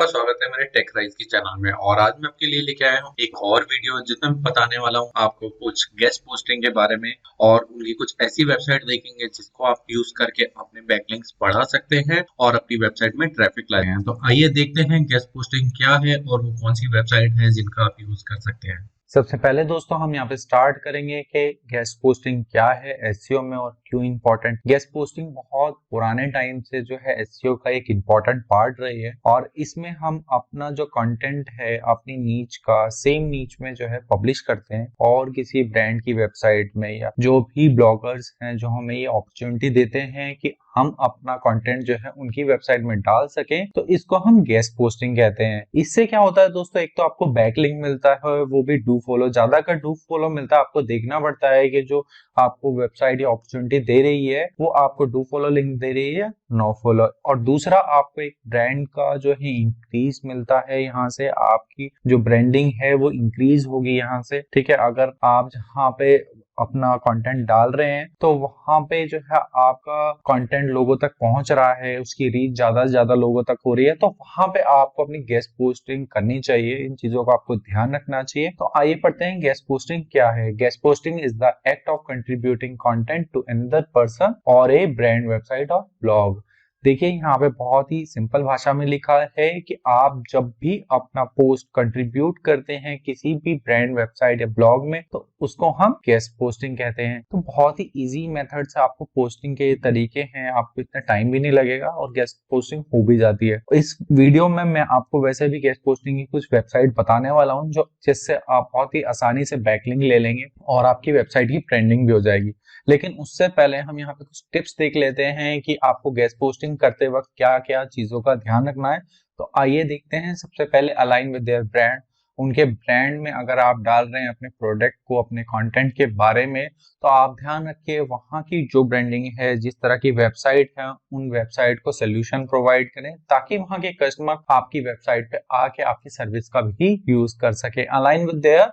आपका स्वागत है मेरे टेक राइज की चैनल में। और आज मैं आपके लिए लेके आया हूँ एक और वीडियो जिसमें मैं बताने वाला हूँ आपको कुछ गेस्ट पोस्टिंग के बारे में और उनकी कुछ ऐसी वेबसाइट देखेंगे जिसको आप यूज करके अपने बैकलिंक्स बढ़ा सकते हैं और अपनी वेबसाइट में ट्रैफिक लाए हैं। तो आइए देखते हैं गेस्ट पोस्टिंग क्या है और वो कौन सी वेबसाइट है जिनका आप यूज कर सकते हैं। सबसे पहले दोस्तों हम यहाँ पे स्टार्ट करेंगे कि गेस्ट पोस्टिंग क्या है एसईओ में और क्यों इंपॉर्टेंट। गेस्ट पोस्टिंग बहुत पुराने टाइम से जो है एसईओ का एक इम्पोर्टेंट पार्ट रही है और इसमें हम अपना जो कंटेंट है अपनी नीच का सेम नीच में जो है पब्लिश करते हैं और किसी ब्रांड की वेबसाइट में या जो भी ब्लॉगर्स हैं जो हमें ये अपॉर्चुनिटी देते हैं कि हम अपना कंटेंट जो है उनकी वेबसाइट में डाल सकें, तो इसको हम गेस्ट पोस्टिंग कहते हैं। इससे क्या होता है दोस्तों, एक तो आपको बैकलिंक मिलता है, वो भी डू फॉलो, ज्यादा का डू फॉलो मिलता है। आपको देखना पड़ता है कि जो आपको वेबसाइट या अपॉर्चुनिटी दे रही है वो आपको डू फॉलो लिंक दे रही है, नो फॉलो। और दूसरा आपको एक ब्रांड का जो है इंक्रीज मिलता है, यहाँ से आपकी जो ब्रांडिंग है वो इंक्रीज होगी यहाँ से। ठीक है, अगर आप जहाँ पे अपना कंटेंट डाल रहे हैं तो वहां पे जो है आपका कंटेंट लोगों तक पहुंच रहा है, उसकी रीच ज्यादा से ज्यादा लोगों तक हो रही है, तो वहां पे आपको अपनी गेस्ट पोस्टिंग करनी चाहिए। इन चीजों का आपको ध्यान रखना चाहिए। तो आइए पढ़ते हैं गेस्ट पोस्टिंग क्या है। Guest posting is the act of contributing content to another person or a brand website or blog. देखिए यहाँ पे बहुत ही सिंपल भाषा में लिखा है कि आप जब भी अपना पोस्ट कंट्रीब्यूट करते हैं किसी भी ब्रांड वेबसाइट या ब्लॉग में तो उसको हम गेस्ट पोस्टिंग कहते हैं। तो बहुत ही इजी मेथड से आपको पोस्टिंग के तरीके हैं, आपको इतना टाइम भी नहीं लगेगा और गेस्ट पोस्टिंग हो भी जाती है। इस वीडियो में मैं आपको वैसे भी गेस्ट पोस्टिंग की कुछ वेबसाइट बताने वाला हूँ जो जिससे आप बहुत ही आसानी से बैकलिंक ले लेंगे और आपकी वेबसाइट की ट्रेंडिंग भी हो जाएगी। लेकिन उससे पहले हम यहाँ पे कुछ टिप्स देख लेते हैं कि आपको गेस्ट पोस्टिंग करते वक्त क्या क्या चीजों का ध्यान रखना है। तो आइए देखते हैं। सबसे पहले अलाइन विद देयर ब्रांड। उनके ब्रांड में अगर आप डाल रहे हैं अपने प्रोडक्ट को, अपने कंटेंट के बारे में, तो आप ध्यान रखिए वहां की जो ब्रांडिंग है, जिस तरह की वेबसाइट है, उन वेबसाइट को सोल्यूशन प्रोवाइड करें ताकि वहां के कस्टमर आपकी वेबसाइट पे आके आपकी सर्विस का भी यूज कर सके। Align with their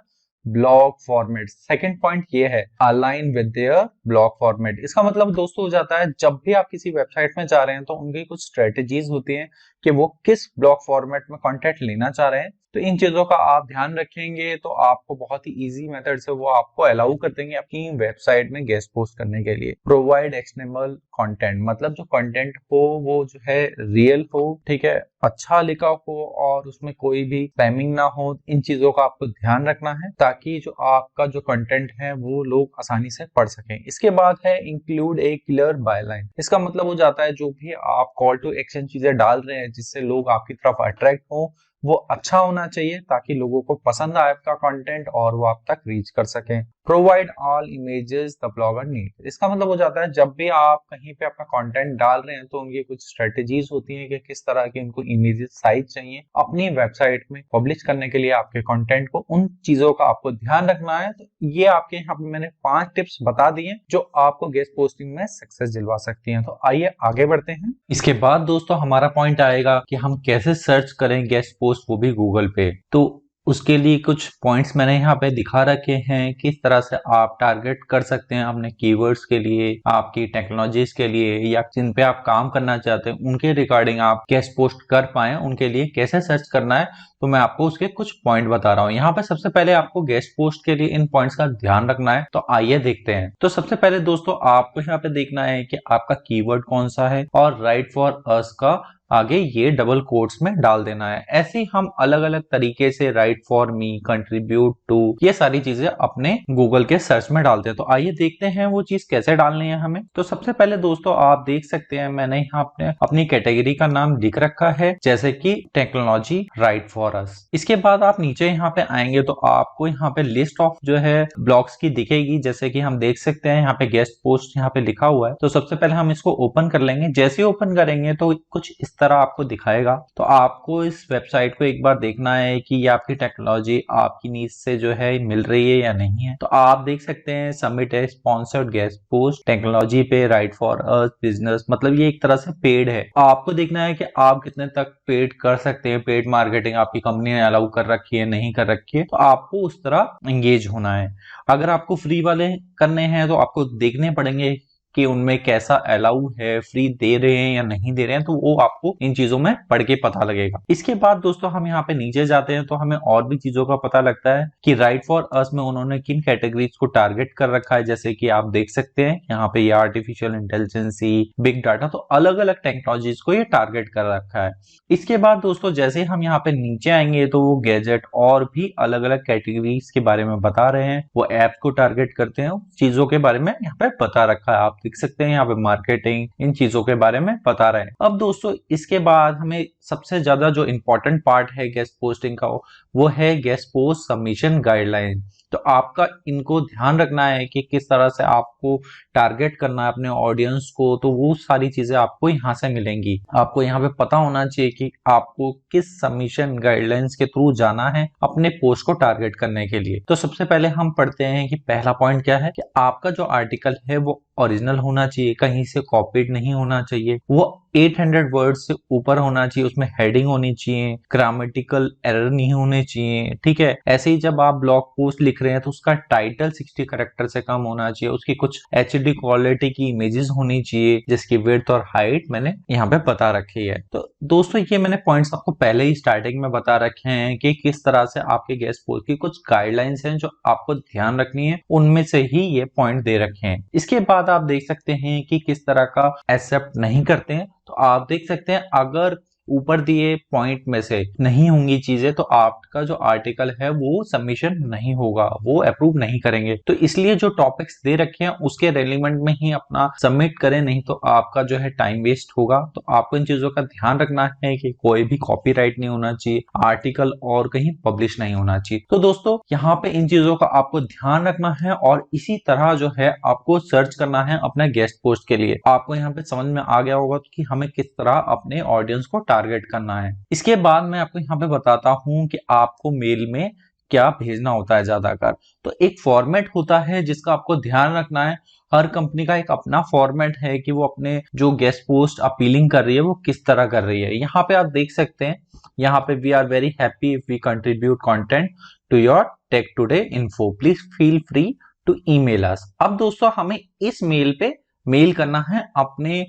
blog format. Second point ये है align with their blog format. इसका मतलब दोस्तों हो जाता है जब भी आप किसी वेबसाइट में जा रहे हैं तो उनकी कुछ स्ट्रेटेजीज होती हैं कि वो किस ब्लॉग फॉर्मेट में कंटेंट लेना चाह रहे हैं। तो इन चीजों का आप ध्यान रखेंगे तो आपको बहुत ही इजी मेथड से वो आपको अलाउ कर देंगे अपनी वेबसाइट में गेस्ट पोस्ट करने के लिए। प्रोवाइड एक्शनेबल कंटेंट, मतलब जो कंटेंट हो वो जो है रियल हो, ठीक है, अच्छा लिखा हो और उसमें कोई भी स्पैमिंग ना हो। इन चीजों का आपको ध्यान रखना है ताकि जो आपका जो कंटेंट है वो लोग आसानी से पढ़ सकें। इसके बाद है इंक्लूड ए क्लियर बायलाइन। इसका मतलब हो जाता है जो भी आप कॉल टू एक्शन चीजें डाल रहे हैं जिससे लोग आपकी तरफ अट्रैक्ट हो वो अच्छा होना चाहिए ताकि लोगों को पसंद आए आपका कंटेंट और वो आप तक रीच कर सकें। Provide all images the blogger need. इसका मतलब हो जाता है जब भी आप कहीं पे अपना कंटेंट डाल रहे हैं तो उनकी कुछ स्ट्रेटेजीज होती हैं कि किस तरह की उनको इमेजेस साइज चाहिए अपनी वेबसाइट में पब्लिश करने के लिए आपके कंटेंट को। उन चीजों का आपको ध्यान रखना है। तो ये आपके यहाँ पे मैंने 5 टिप्स बता दिए जो आपको गेस्ट पोस्टिंग में सक्सेस दिलवा सकती हैं। तो आइए आगे बढ़ते हैं। इसके बाद दोस्तों हमारा पॉइंट आएगा कि हम कैसे सर्च करें गेस्ट पोस्ट, वो भी गूगल पे। तो उसके लिए कुछ पॉइंट्स मैंने यहाँ पे दिखा रखे हैं किस तरह से आप टारगेट कर सकते हैं अपने कीवर्ड्स के लिए, आपकी टेक्नोलॉजीज के लिए या जिन पे आप काम करना चाहते हैं उनके रिगार्डिंग आप गेस्ट पोस्ट कर पाए, उनके लिए कैसे सर्च करना है। तो मैं आपको उसके कुछ पॉइंट बता रहा हूँ। यहाँ पे सबसे पहले आपको गेस्ट पोस्ट के लिए इन पॉइंट्स का ध्यान रखना है। तो आइए देखते हैं। तो सबसे पहले दोस्तों आपको यहाँ पे देखना है कि आपका कीवर्ड कौन सा है और राइट फॉर अस का आगे ये डबल कोट्स में डाल देना है। ऐसे हम अलग अलग तरीके से write for me, contribute to, ये सारी चीजें अपने गूगल के सर्च में डालते हैं। तो आइए देखते हैं वो चीज कैसे डालनी है हमें। तो सबसे पहले दोस्तों आप देख सकते हैं मैंने यहाँ अपनी कैटेगरी का नाम लिख रखा है जैसे कि टेक्नोलॉजी राइट फॉर अस। इसके बाद आप नीचे यहाँ पे आएंगे तो आपको यहाँ पे लिस्ट ऑफ जो है ब्लॉग्स की दिखेगी। जैसे कि हम देख सकते हैं यहाँ पे गेस्ट पोस्ट यहाँ पे लिखा हुआ है। तो सबसे पहले हम इसको ओपन कर लेंगे। जैसे ही ओपन करेंगे तो कुछ इस तरह आपको दिखाएगा। तो आपको इस वेबसाइट को एक बार देखना है कि ये आपकी टेक्नोलॉजी आपकी नीड से जो है मिल रही है या नहीं है। तो आप देख सकते हैं सबमिट ए स्पॉन्सर्ड गेस्ट पोस्ट टेक्नोलॉजी पे राइट फॉर अस बिजनेस, मतलब ये एक तरह से पेड है। आपको देखना है कि आप कितने तक पेड कर सकते हैं। पेड मार्केटिंग आपकी कंपनी ने अलाउ कर रखी है, नहीं कर रखी है, तो आपको उस तरह एंगेज होना है। अगर आपको फ्री वाले करने हैं तो आपको देखने पड़ेंगे कि उनमें कैसा अलाउ है, फ्री दे रहे हैं या नहीं दे रहे हैं, तो वो आपको इन चीजों में पढ़ के पता लगेगा। इसके बाद दोस्तों हम यहाँ पे नीचे जाते हैं तो हमें और भी चीजों का पता लगता है कि राइट फॉर अस में उन्होंने किन कैटेगरीज को टारगेट कर रखा है। जैसे कि आप देख सकते हैं यहाँ पे ये आर्टिफिशियल इंटेलिजेंसी, बिग डाटा, तो अलग अलग टेक्नोलॉजीज को ये टारगेट कर रखा है। इसके बाद दोस्तों जैसे हम यहाँ पे नीचे आएंगे तो वो गैजेट और भी अलग अलग कैटेगरीज के बारे में बता रहे हैं, वो ऐप को टारगेट करते हैं, चीजों के बारे में यहाँ पे बता रखा है। आप देख सकते हैं यहाँ पे मार्केटिंग, इन चीजों के बारे में बता रहे हैं। अब दोस्तों इसके बाद हमें सबसे ज्यादा जो इंपॉर्टेंट पार्ट है गेस्ट पोस्टिंग का, वो है गेस्ट पोस्ट सबमिशन गाइडलाइन। तो आपका इनको ध्यान रखना है कि किस तरह से आपको टारगेट करना है अपने ऑडियंस को, तो वो सारी चीजें आपको यहाँ से मिलेंगी। आपको यहाँ पे पता होना चाहिए कि आपको किस सबमिशन गाइडलाइंस के थ्रू जाना है अपने पोस्ट को टारगेट करने के लिए। तो सबसे पहले हम पढ़ते हैं कि पहला पॉइंट क्या है कि आपका जो आर्टिकल है वो ओरिजिनल होना चाहिए, कहीं से कॉपीड नहीं होना चाहिए, वो 800 वर्ड से ऊपर होना चाहिए, उसमें हेडिंग होनी चाहिए, ग्रामेटिकल एरर नहीं होने चाहिए, ठीक है। ऐसे ही जब आप ब्लॉग पोस्ट लिख रहे हैं तो उसका टाइटल 60 कैरेक्टर से कम होना चाहिए, उसकी कुछ HD क्वालिटी की इमेजेस होनी चाहिए जिसकी विड्थ और हाइट मैंने यहाँ पे बता रखी है। तो दोस्तों ये मैंने पॉइंट्स आपको पहले ही स्टार्टिंग में बता रखे हैं कि किस तरह से आपके गेस्ट पोस्ट की कुछ गाइडलाइंस हैं जो आपको ध्यान रखनी है, उनमें से ही ये पॉइंट दे रखे हैं। इसके बाद आप देख सकते हैं कि किस तरह का एक्सेप्ट नहीं करते हैं। तो आप देख सकते हैं अगर ऊपर दिए पॉइंट में से नहीं होंगी चीजें तो आपका जो आर्टिकल है वो सबमिशन नहीं होगा, वो अप्रूव नहीं करेंगे। तो इसलिए जो टॉपिक्स दे रखे हैं उसके रेलिवेंट में ही अपना सबमिट करें, नहीं तो आपका जो है टाइम वेस्ट होगा। तो आपको इन चीजों का ध्यान रखना है कि कोई भी कॉपीराइट नहीं होना चाहिए, आर्टिकल और कहीं पब्लिश नहीं होना चाहिए। तो दोस्तों यहाँ पे इन चीजों का आपको ध्यान रखना है और इसी तरह जो है आपको सर्च करना है अपने गेस्ट पोस्ट के लिए। आपको यहाँ पे समझ में आ गया होगा कि हमें किस तरह अपने ऑडियंस को टारगेट करना है। इसके बाद मैं आपको यहाँ पे बताता हूँ कि आपको मेल में क्या भेजना होता है ज्यादातर। तो एक फॉर्मेट होता है जिसका आपको ध्यान रखना है। हर कंपनी का एक अपना फॉर्मेट है कि वो अपने जो गेस्ट पोस्ट अपीलिंग कर रही है वो किस तरह कर रही है। यहाँ पे आप देख सकते हैं, यहाँ पे we are very happy if we contribute content to your Tech Today Info, please feel free to email us. अब दोस्तों हमें इस मेल पे मेल करना है अपने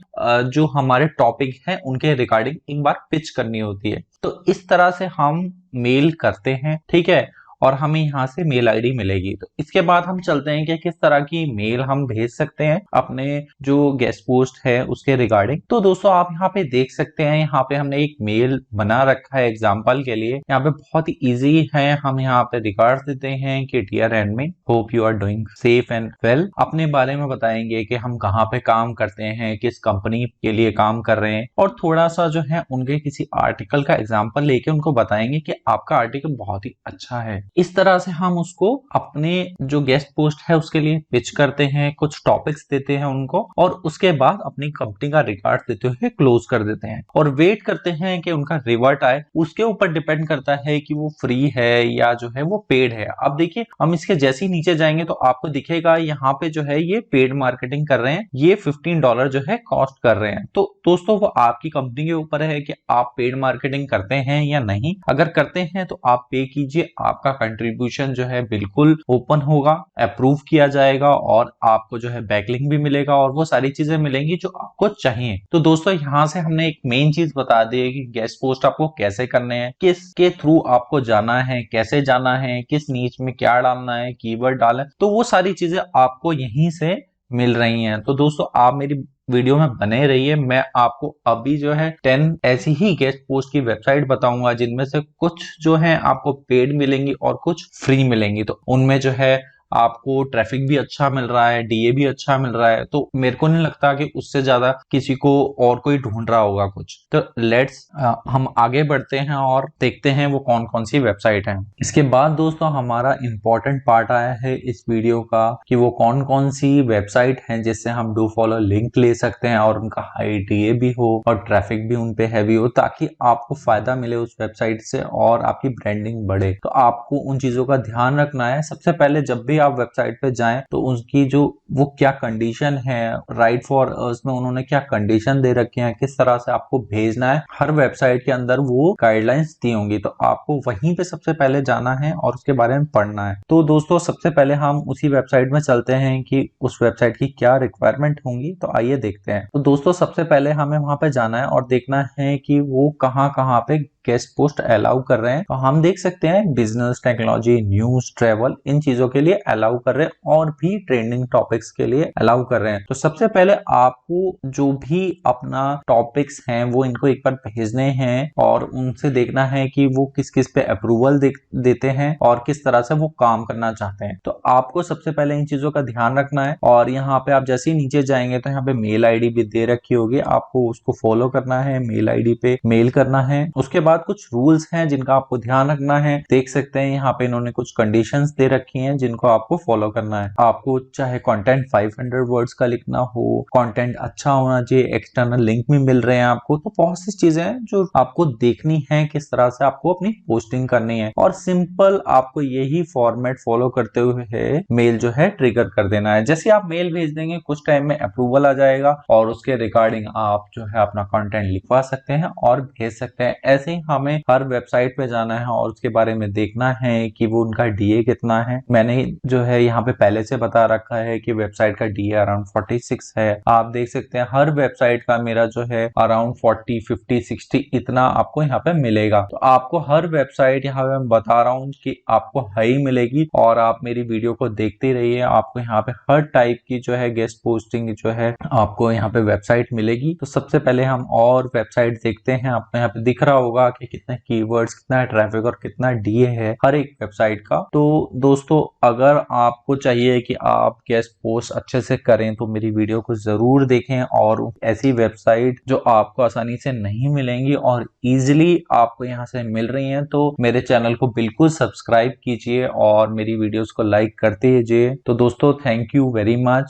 जो हमारे टॉपिक हैं उनके रिगार्डिंग एक बार पिच करनी होती है। तो इस तरह से हम मेल करते हैं, ठीक है, और हमें यहाँ से मेल आईडी मिलेगी। तो इसके बाद हम चलते हैं कि किस तरह की मेल हम भेज सकते हैं अपने जो गेस्ट पोस्ट है उसके रिगार्डिंग। तो दोस्तों आप यहाँ पे देख सकते हैं, यहाँ पे हमने एक मेल बना रखा है एग्जाम्पल के लिए। यहाँ पे बहुत ही इजी है, हम यहाँ पे रिगार्ड देते हैं कि dear admin, hope you are doing safe and well. अपने बारे में बताएंगे कि हम कहाँ पे काम करते हैं, किस कंपनी के लिए काम कर रहे हैं, और थोड़ा सा जो है उनके किसी आर्टिकल का एग्जाम्पल लेके उनको बताएंगे कि आपका आर्टिकल बहुत ही अच्छा है। इस तरह से हम उसको अपने जो गेस्ट पोस्ट है उसके लिए पिच करते हैं, कुछ टॉपिक्स देते हैं उनको, और उसके बाद अपनी कंपनी का रिगार्ड देते हुए क्लोज कर देते हैं और वेट करते हैं कि उनका रिवर्ट आए। उसके ऊपर डिपेंड करता है कि वो फ्री है या जो है वो पेड है। अब देखिए हम इसके जैसे ही नीचे जाएंगे तो आपको दिखेगा यहाँ पे जो है ये पेड मार्केटिंग कर रहे हैं, ये $15 जो है कॉस्ट कर रहे हैं। तो दोस्तों वो आपकी कंपनी के ऊपर है कि आप पेड मार्केटिंग करते हैं या नहीं। अगर करते हैं तो आप पे कीजिए, आपका कंट्रीब्यूशन जो है बिल्कुल ओपन होगा, अप्रूव किया जाएगा और आपको जो है बैकलिंक भी मिलेगा और वो सारी चीजें मिलेंगी जो आपको चाहिए। तो दोस्तों यहाँ से हमने एक मेन चीज बता दी है कि गेस्ट पोस्ट आपको कैसे करने हैं, किसके थ्रू आपको जाना है, कैसे जाना है, किस नीच में क्या डालना है, कीवर्ड डालना है, तो वो सारी चीजें आपको यहीं से मिल रही हैं। तो दोस्तों आप मेरी वीडियो में बने रहिए, मैं आपको अभी जो है 10 ऐसी ही गेस्ट पोस्ट की वेबसाइट बताऊंगा जिनमें से कुछ जो है आपको पेड मिलेंगी और कुछ फ्री मिलेंगी। तो उनमें जो है आपको ट्रैफिक भी अच्छा मिल रहा है, डीए भी अच्छा मिल रहा है, तो मेरे को नहीं लगता कि उससे ज्यादा किसी को और कोई ढूंढ रहा होगा कुछ। तो लेट्स हम आगे बढ़ते हैं और देखते हैं वो कौन कौन सी वेबसाइट है। इसके बाद दोस्तों हमारा इंपॉर्टेंट पार्ट आया है इस वीडियो का कि वो कौन कौन सी वेबसाइट है जिससे हम डू फॉलो लिंक ले सकते हैं और उनका हाई डीए भी हो और ट्रैफिक भी उनपे हैवी हो, ताकि आपको फायदा मिले उस वेबसाइट से और आपकी ब्रांडिंग बढ़े। तो आपको उन चीजों का ध्यान रखना है। सबसे पहले जब भी भी आप वेबसाइट पे जाएं तो उनकी जो वो क्या कंडीशन है, राइट फॉर अस में उन्होंने क्या कंडीशन दे रखे हैं, किस तरह से आपको भेजना है, हर वेबसाइट के अंदर वो गाइडलाइंस दी होंगी। तो आपको वहीं पे सबसे पहले जाना है और उसके बारे में पढ़ना है। तो दोस्तों सबसे पहले हम उसी वेबसाइट में चलते हैं कि उस वेबसाइट की क्या रिक्वायरमेंट होंगी। तो आइए देखते हैं। तो दोस्तों सबसे पहले हमें वहां पे जाना है और देखना है कि वो कहाँ कहाँ पे गेस्ट पोस्ट अलाउ कर रहे हैं। तो हम देख सकते हैं बिजनेस, टेक्नोलॉजी, न्यूज, ट्रेवल, इन चीजों के लिए अलाउ कर रहे हैं और भी ट्रेंडिंग टॉपिक्स के लिए अलाउ कर रहे हैं। तो सबसे पहले आपको जो भी अपना टॉपिक्स हैं वो इनको एक बार भेजने हैं और उनसे देखना है कि वो किस किस पे अप्रूवल देते हैं और किस तरह से वो काम करना चाहते हैं। तो आपको सबसे पहले इन चीजों का ध्यान रखना है और यहाँ पे आप जैसे ही नीचे जाएंगे तो यहाँ पे मेल आईडी भी दे रखी होगी, आपको उसको फॉलो करना है, मेल आईडी पे मेल करना है। उसके बाद कुछ रूल्स हैं जिनका आपको ध्यान रखना है। देख सकते हैं यहाँ पे इन्होंने कुछ कंडीशंस दे रखी हैं जिनको आपको फॉलो करना है। आपको चाहे कंटेंट 500 वर्ड्स का लिखना हो, कंटेंट अच्छा होना चाहिए, एक्सटर्नल लिंक भी मिल रहे हैं आपको। तो बहुत सी चीजें हैं जो आपको देखनी है किस तरह से आपको अपनी पोस्टिंग करनी है और सिंपल आपको यही फॉर्मेट फॉलो करते हुए मेल जो है ट्रिगर कर देना है। जैसे आप मेल भेज देंगे कुछ टाइम में अप्रूवल आ जाएगा और उसके रिगार्डिंग आप जो है अपना कंटेंट लिखवा सकते हैं और भेज सकते हैं। ऐसे ही हमें हर वेबसाइट पे जाना है और उसके बारे में देखना है कि वो उनका डीए कितना है। मैंने जो है यहाँ पे पहले से बता रखा है कि वेबसाइट का डीए अराउंड 46 है। आप देख सकते हैं हर वेबसाइट का मेरा जो है अराउंड 40, 50, 60 इतना आपको यहाँ पे मिलेगा। तो आपको हर वेबसाइट यहाँ पे मैं बता रहा हूँ कि आपको हाई मिलेगी और आप मेरी वीडियो को देखते रहिए। आपको यहाँ पे हर टाइप की जो है गेस्ट पोस्टिंग जो है आपको यहाँ पे वेबसाइट मिलेगी। तो सबसे पहले हम और वेबसाइट देखते हैं। आपको यहाँ पे दिख रहा होगा कि कितने कीवर्ड्स, कितना ट्रैफिक और कितना डीए है हर एक वेबसाइट का। तो दोस्तों अगर आपको चाहिए कि आप गेस्ट पोस्ट अच्छे से करें तो मेरी वीडियो को जरूर देखें और ऐसी वेबसाइट जो आपको आसानी से नहीं मिलेंगी और इजीली आपको यहाँ से मिल रही हैं तो मेरे चैनल को बिल्कुल सब्सक्राइब कीजिए और मेरी वीडियोस को लाइक करते रहिए। तो दोस्तों थैंक यू वेरी मच।